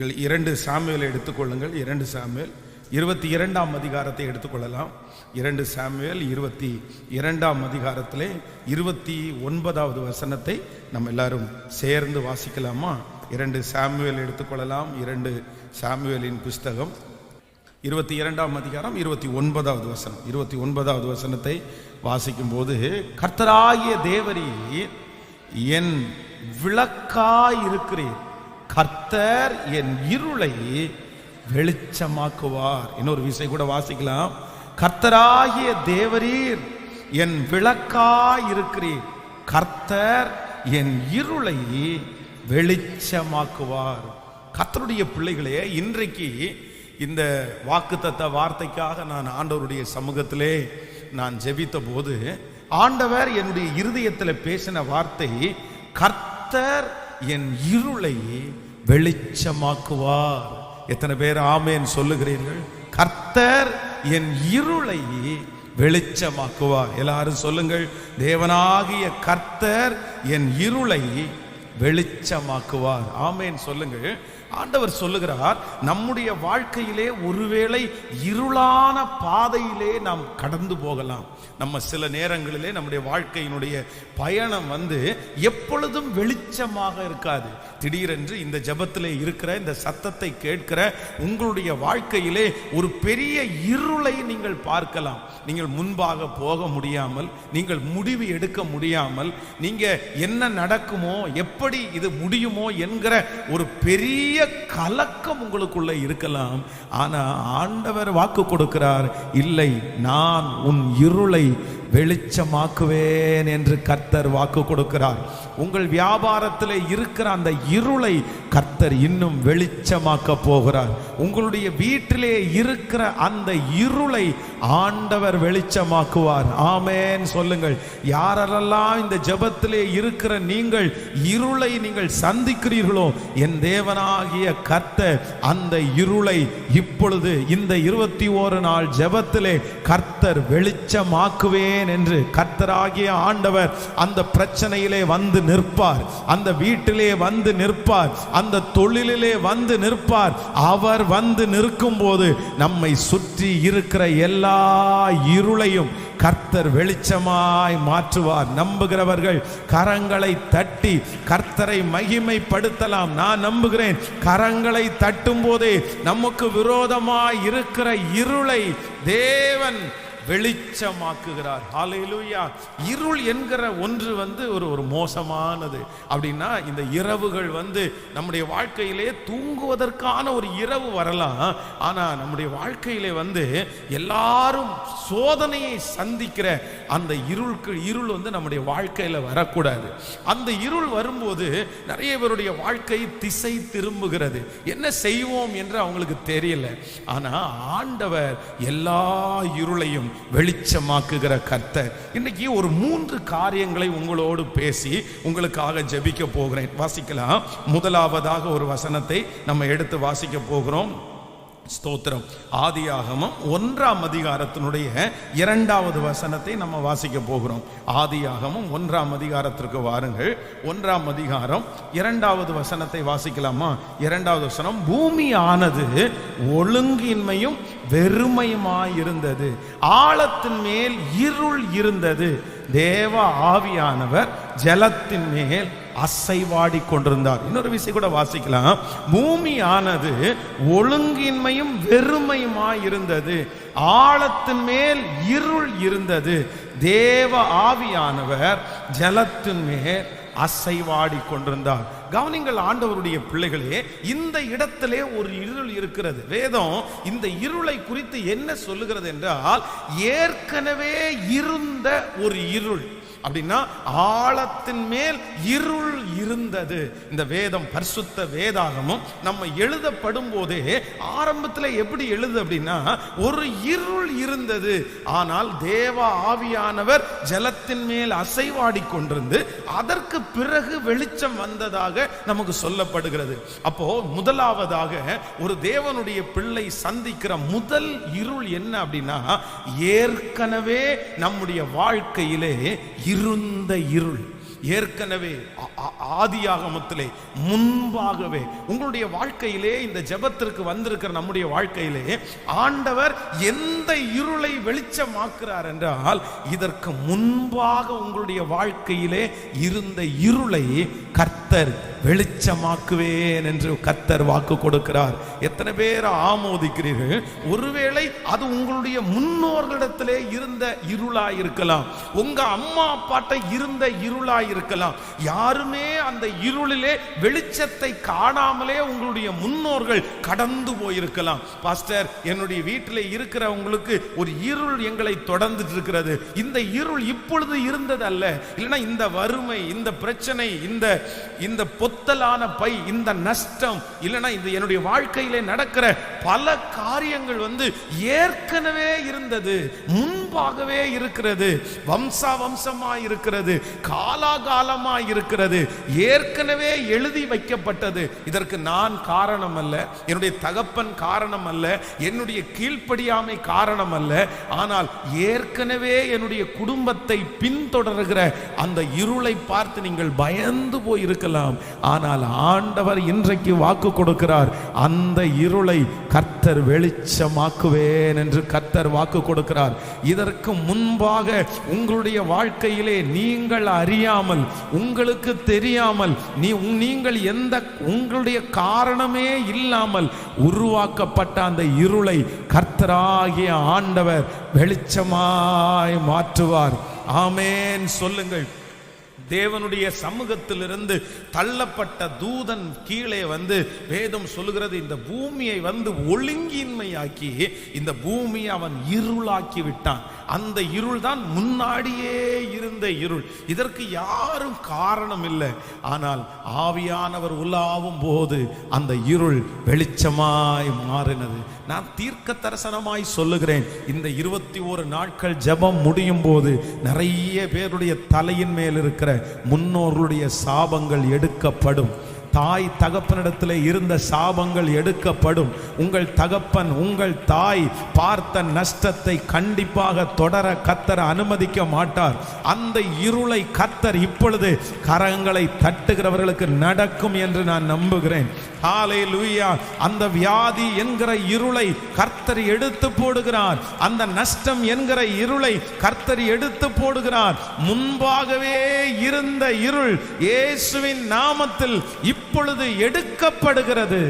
2 சாமுவேலை எடுத்துக்கொள்ளுங்கள். 2 சாமுவேல் 22ஆம் அதிகாரத்தை எடுத்துக்கொள்ளலாம். 2 சாமுவேல் 22ஆம் அதிகாரத்திலே 29வது வசனத்தை நம்ம எல்லாரும் சேர்ந்து வாசிக்கலாமா? 2 சாமுவேல் எடுத்துக்கொள்ளலாம். 2 சாமுவேலின் புஸ்தகம் 22ஆம் அதிகாரம் 29வது வசனம். 29வது வசனத்தை வாசிக்கும் போது, கர்த்தராகிய தேவரீர் என் விளக்காயிருக்கிறீர், கர்த்தர் என் இருளை வெளிச்சமாக்குவார். இன்னொரு விஷயம் கூட வாசிக்கலாம். கர்த்தராகிய தேவரீர் என் விளக்காயிருக்கிறீர், கர்த்தர் என் இருளை வெளிச்சமாக்குவார். கர்த்தருடைய பிள்ளைகளே, இன்றைக்கு இந்த வாக்குத்தத்த வார்த்தைக்காக நான் ஆண்டவருடைய சமூகத்திலே நான் ஜெபித்த போது, ஆண்டவர் என்னுடைய இருதயத்தில் பேசின வார்த்தை, கர்த்தர் என் இருளை வெளிச்சமாக்குவார். எத்தனை பேர் ஆமென் சொல்லுகிறீர்கள்? கர்த்தர் என் இருளை வெளிச்சமாக்குவார். எல்லாரும் சொல்லுங்கள், தேவனாகிய கர்த்தர் என் இருளை வெளிச்சமாக்குவார். ஆமென் சொல்லுங்கள். ஆண்டவர் சொல்லுகிறார், நம்முடைய வாழ்க்கையிலே ஒருவேளை இருளான பாதையிலே நாம் கடந்து போகலாம். நம்ம சில நேரங்களிலே நம்முடைய வாழ்க்கையினுடைய பயணம் எப்பொழுதும் வெளிச்சமாக இருக்காது. திடீரென்று இந்த ஜெபத்திலே இருக்கிற இந்த சத்தத்தை கேட்கிற உங்களுடைய வாழ்க்கையிலே ஒரு பெரிய இருளை நீங்கள் பார்க்கலாம். நீங்கள் முன்பாக போக முடியாமல், நீங்கள் முடிவு எடுக்க முடியாமல், நீங்க என்ன நடக்குமோ, எப்படி இது முடியுமோ என்கிற ஒரு பெரிய கலக்கம் உங்களுக்குள்ள இருக்கலாம். ஆனா ஆண்டவர் வாக்கு கொடுக்கிறார், இல்லை, நான் உன் இருளை வெளிச்சமாக்குவேன் என்று கர்த்தர் வாக்கு கொடுக்கிறார். உங்கள் வியாபாரத்தில் இருக்கிற அந்த இருளை கர்த்தர் இன்னும் வெளிச்சமாக்க போகிறார். உங்களுடைய வீட்டிலே இருக்கிற அந்த இருளை ஆண்டவர் வெளிச்சமாக்குவார். ஆமென் சொல்லுங்கள். யாரெல்லாம் இந்த ஜெபத்திலே இருக்கிற நீங்கள் இருளை நீங்கள் சந்திக்கிறீர்களோ, என் தேவனாகிய கர்த்தர் அந்த இருளை இப்பொழுது இந்த 21 நாள் ஜெபத்திலே கர்த்தர் வெளிச்சமாக்குவேன் என்று கர்த்தராகிய ஆண்டவர் அந்த பிரச்சனையிலே வந்து நிற்பார், அந்த வீட்டிலே வந்து நிற்பார், அந்த தொழிலிலே வந்து நிற்பார். அவர் வந்து நிற்கும் போது நம்மை சுற்றி இருக்கிற எல்லா இருளையும் கர்த்தர் வெளிச்சமாய் மாற்றுவார். நம்புகிறவர்கள் கரங்களை தட்டி கர்த்தரை மகிமைப்படுத்தலாம். நான் நம்புகிறேன், கரங்களை தட்டும் போதே நமக்கு விரோதமாய் இருக்கிற இருளை தேவன் வெளிச்சமாக்குகிறார். ஹல்லேலூயா. இருள் என்கிற ஒன்று ஒரு மோசமானது. அப்படின்னா இந்த இரவுகள் நம்முடைய வாழ்க்கையிலே தூங்குவதற்கான ஒரு இரவு வரலாம். ஆனா நம்முடைய வாழ்க்கையிலே எல்லாரும் சோதனையை சந்திக்கிற அந்த இருள் நம்முடைய வாழ்க்கையில வரக்கூடாது. அந்த இருள் வரும்போது நிறைய பேருடைய வாழ்க்கை திசை திரும்புகிறது. என்ன செய்வோம் என்று அவங்களுக்கு தெரியல. ஆனா ஆண்டவர் எல்லா இருளையும் வெளிச்சமாக்குகிற கர்த்தர். இன்னைக்கு ஒரு 3 காரியங்களை உங்களோடு பேசி உங்களுக்காக ஜெபிக்க போகிறேன். வாசிக்கலாம். முதலாவதாக ஒரு வசனத்தை நம்ம எடுத்து வாசிக்க போகிறோம். ஸ்தோத்திரம். ஆதியாகமம் 1ஆம் அதிகாரத்தினுடைய 2வது வசனத்தை நம்ம வாசிக்க போகிறோம். ஆதியாகமம் 1ஆம் அதிகாரத்திற்கு வாருங்கள். 1ஆம் அதிகாரம் 2வது வசனத்தை வாசிக்கலாமா? 2வது வசனம், பூமியானது ஒழுங்கின்மையும் வெறுமையுமாயிருந்தது, ஆழத்தின் மேல் இருள் இருந்தது, தேவ ஆவியானவர் ஜலத்தின் மேல் அசைவாடி கொண்டிருந்தார். இன்னொரு விஷயம் கூட வாசிக்கலாம். பூமியானது ஒழுங்கின்மையும் வெறுமையுமாய் இருந்தது, ஆழத்தின் மேல் இருள் இருந்தது, தேவ ஆவியானவர் ஜலத்தின் மேல் அசைவாடி கொண்டிருந்தார். கவனிங்கள் ஆண்டவருடைய பிள்ளைகளே, இந்த இடத்திலே ஒரு இருள் இருக்கிறது. வேதம் இந்த இருளை குறித்து என்ன சொல்லுகிறது என்றால், ஏற்கனவே இருந்த ஒரு இருள். அப்படின்னா ஆழத்தின் மேல் இருள் இருந்தது. இந்த வேதம், பரிசுத்த வேதாகமும் நம்ம எழுதப்படும் போதே ஆரம்பத்தில் எப்படி எழுது அப்படின்னா, ஒரு இருள் இருந்தது, ஆனால் தேவ ஆவியானவர் ஜலத்தின் மேல் அசைவாடி கொண்டிருந்து அதற்கு பிறகு வெளிச்சம் வந்ததாக நமக்கு சொல்லப்படுகிறது. அப்போ முதலாவதாக ஒரு தேவனுடைய பிள்ளை சந்திக்கிற முதல் இருள் என்ன அப்படின்னா, ஏற்கனவே நம்முடைய வாழ்க்கையிலே இருந்த இருள். ஏற்கனவே ஆதியாகமத்திலே முன்பாகவே உங்களுடைய வாழ்க்கையிலே, இந்த ஜெபத்திற்கு வந்திருக்கிற நம்முடைய வாழ்க்கையிலே ஆண்டவர் எந்த இருளை வெளிச்சமாக்குறார் என்றால், இதற்கு முன்பாக உங்களுடைய வாழ்க்கையிலே இருந்த இருளை கர்த்தர் வெளிச்சமாக்குவேன் என்று கர்த்தர் வாக்கு கொடுக்கிறார். எத்தனை பேர் ஆமோதிக்கிறீர்கள்? ஒருவேளை அது உங்களுடைய முன்னோர்களிடத்திலே இருந்த இருளாய் இருக்கலாம், உங்க அம்மா அப்பாட்ட இருந்த இருளாய் இருக்கலாம். யாருமே அந்த இருளிலே வெளிச்சத்தை காணாமலே உங்களுடைய முன்னோர்கள் கடந்து போயிருக்கலாம். பாஸ்டர், என்னுடைய வீட்டில் இருக்கிறவங்களுக்கு ஒரு இருள் எங்களை தொடர்ந்துட்டு இருக்கிறது. இந்த இருள் இப்பொழுது இருந்தது அல்ல, இல்லைன்னா இந்த வறுமை, இந்த பிரச்சனை, இந்த பொத்தலான பை, இந்த நஷ்டம், இல்லைன்னா இந்த என்னுடைய வாழ்க்கையிலே நடக்கிற பல காரியங்கள் ஏற்கனவே இருந்தது, முன்பாகவே இருக்கிறது, வம்சமா இருக்கிறது, காலாகாலமா இருக்கிறது, ஏற்கனவே எழுதி வைக்கப்பட்டது. இதற்கு நான் காரணம் அல்ல, என்னுடைய தகப்பன் காரணம் அல்ல, என்னுடைய கீழ்ப்படியாமை காரணம் அல்ல. ஆனால் ஏற்கனவே என்னுடைய குடும்பத்தை பின்தொடர்கிற அந்த இருளை பார்த்து நீங்கள் பயந்து போயிருக்கலாம். ஆனால் ஆண்டவர் இன்றைக்கு வாக்கு கொடுக்கிறார், அந்த இருளை கர்த்தர் வெளிச்சமாக்குவேன் என்று கர்த்தர் வாக்கு கொடுக்கிறார். இதற்கு முன்பாக உங்களுடைய வாழ்க்கையிலே நீங்கள் அறியாமல், உங்களுக்கு தெரியாமல், நீங்கள் உங்களுடைய காரணமே இல்லாமல் உருவாக்கப்பட்ட அந்த இருளை கர்த்தராகிய ஆண்டவர் வெளிச்சமாய் மாற்றுவார். ஆமென் சொல்லுங்கள். தேவனுடைய சமூகத்திலிருந்து தள்ளப்பட்ட தூதன் கீழே வேதம் சொல்லுகிறது, இந்த பூமியை ஒழுங்கின்மையாக்கி இந்த பூமியை அவன் இருளாக்கி விட்டான். அந்த இருள் தான் முன்னாடியே இருந்த இருள். இதற்கு யாரும் காரணம் இல்லை. ஆனால் ஆவியானவர் உலாவும் போது அந்த இருள் வெளிச்சமாய் மாறினது. நான் தீர்க்க தரிசனமாய் சொல்லுகிறேன், இந்த 21 நாட்கள் ஜெபம் முடியும் போது நிறைய பேருடைய தலையின் மேல் இருக்கிற முன்னோர்களுடைய சாபங்கள் எடுக்கப்படும். தாய் தகப்பனிடத்தில் இருந்த சாபங்கள் எடுக்கப்படும். உங்கள் தகப்பன், உங்கள் தாய் பார்த்த நஷ்டத்தை கண்டிப்பாக தொடர கர்த்தர் அனுமதிக்க மாட்டார். அந்த இருளை கர்த்தர் இப்பொழுது கரங்களை தட்டுகிறவர்களுக்கு நடக்கும் என்று நான் நம்புகிறேன். ஹல்லேலூயா. அந்த வியாதி என்கிற இருளை கர்த்தர் எடுத்து போடுகிறார். அந்த நஷ்டம் என்கிற இருளை கர்த்தர் எடுத்து போடுகிறார். முன்பாகவே இருந்த இருள் இயேசுவின் நாமத்தில் இப்பொழுது எடுக்கப்படுகிறது.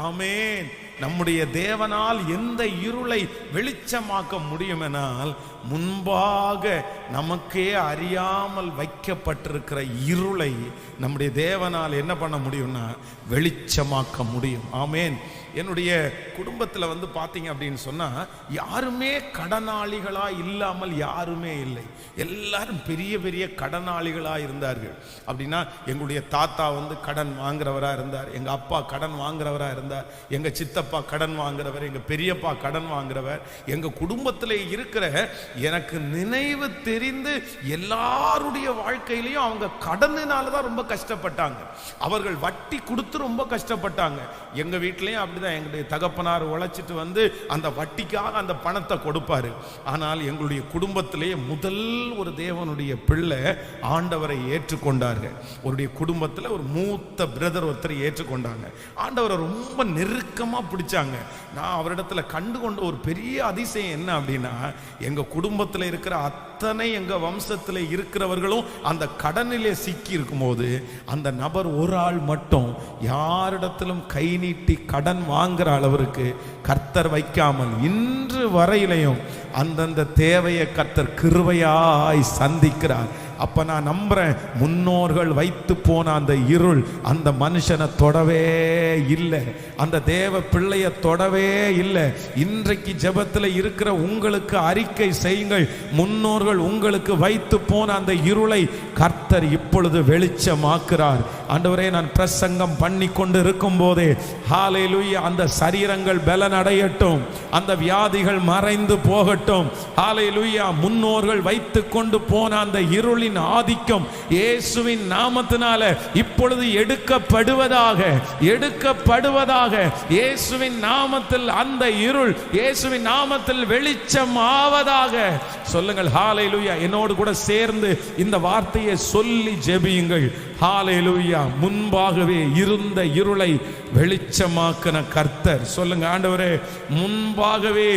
ஆமென். நம்முடைய தேவனால் எந்த இருளை வெளிச்சமாக்க முடியும் எனால், முன்பாக நமக்கே அறியாமல் வைக்கப்பட்டிருக்கிற இருளை நம்முடைய தேவனால் என்ன பண்ண முடியும்னா வெளிச்சமாக்க முடியும். ஆமென். என்னுடைய குடும்பத்தில் பார்த்தீங்க அப்படின்னு சொன்னால், யாருமே கடனாளிகளாக இல்லாமல் யாருமே இல்லை. எல்லாரும் பெரிய பெரிய கடனாளிகளாக இருந்தார்கள். அப்படின்னா எங்களுடைய தாத்தா கடன் வாங்குறவராக இருந்தார், எங்கள் அப்பா கடன் வாங்குறவராக இருந்தார், எங்கள் சித்தப்பா கடன் வாங்குறவர், எங்கள் பெரியப்பா கடன் வாங்குறவர். எங்கள் குடும்பத்தில் இருக்கிற எனக்கு நினைவு தெரிந்து எல்லாருடைய வாழ்க்கையிலையும் அவங்க கடனினால தான் ரொம்ப கஷ்டப்பட்டாங்க. அவர்கள் வட்டி கொடுத்து ரொம்ப கஷ்டப்பட்டாங்க. எங்கள் வீட்லேயும் அப்படிதான். எங்களுடைய தகப்பனார் உழைச்சிட்டு அந்த வட்டிக்காக அந்த பணத்தை கொடுப்பாரு. ஆனால் எங்களுடைய குடும்பத்திலேயே முதல் ஒரு தேவனுடைய பிள்ளை ஆண்டவரை ஏற்றுக்கொண்டார்கள். ஒரு குடும்பத்தில் ஒரு மூத்த பிரதர் ஒருத்தரை ஏற்றுக்கொண்டாங்க. ஆண்டவரை ரொம்ப நெருக்கமா பிடிச்சாங்க. நான் அவரிடத்துல கண்டு கொண்ட ஒரு பெரிய அதிசயம் என்ன அப்படின்னா, எங்க குடும்பத்தில் இருக்கிற அத்தனை எங்க வம்சத்தில் இருக்கிறவர்களும் அந்த கடனிலே சிக்கி இருக்கும் போது, அந்த நபர் ஒரு ஆள் மட்டும் யாரிடத்திலும் கை நீட்டி கடன் வாங்குற அளவிற்கு கர்த்தர் வைக்காமல் இன்று வரையிலையும் அந்தந்த தேவையை கர்த்தர் கிருபையாய் சந்திக்கிறார். அப்ப நான் நம்புறேன், முன்னோர்கள் வைத்து போன அந்த இருள் அந்த மனுஷனை தொடவே இல்லை, அந்த தேவ பிள்ளைய தொடவே இல்லை. இன்றைக்கு ஜெபத்தில் இருக்கிற உங்களுக்கு அறிக்கை செய்யுங்கள், முன்னோர்கள் உங்களுக்கு வைத்து போன அந்த இருளை கர்த்தர் இப்பொழுது வெளிச்சமாக்குறார். ஆண்டவரே, நான் பிரசங்கம் பண்ணி கொண்டு இருக்கும் போதே ஹல்லேலூயா அந்த சரீரங்கள் பலன் அடையட்டும், அந்த வியாதிகள் மறைந்து போகட்டும். ஹல்லேலூயா முன்னோர்கள் வைத்து கொண்டு போன அந்த இருளின் ஆதிக்கம் இயேசுவின் நாமத்தினால இப்பொழுது எடுக்கப்படுவதாக, எடுக்கப்படுவதாக. இயேசுவின் நாமத்தில் அந்த இருள் இயேசுவின் நாமத்தில் வெளிச்சம் ஆவதாக. சொல்லுங்கள் ஹல்லேலூயா. என்னோடு கூட சேர்ந்து இந்த வார்த்தையை சொல்லி ஜெபியுங்கள். ஹல்லேலூயா. முன்பாகவே இருந்த இருளை வெளிச்சமாக்கின கர்த்தர். சொல்லுங்க, ஆண்டவரே, முன்பாகவே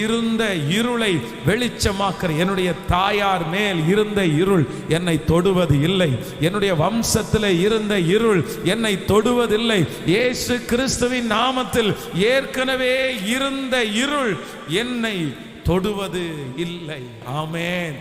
இருந்த இருளை வெளிச்சமாக்கிற என்னுடைய தாயார் மேல் இருந்த இருள் என்னை தொடுவது இல்லை. என்னுடைய வம்சத்தில் இருந்த இருள் என்னை தொடுவதில்லை. இயேசு கிறிஸ்துவின் நாமத்தில் ஏற்கனவே இருந்த இருள் என்னை தொடுவது இல்லை. ஆமென்.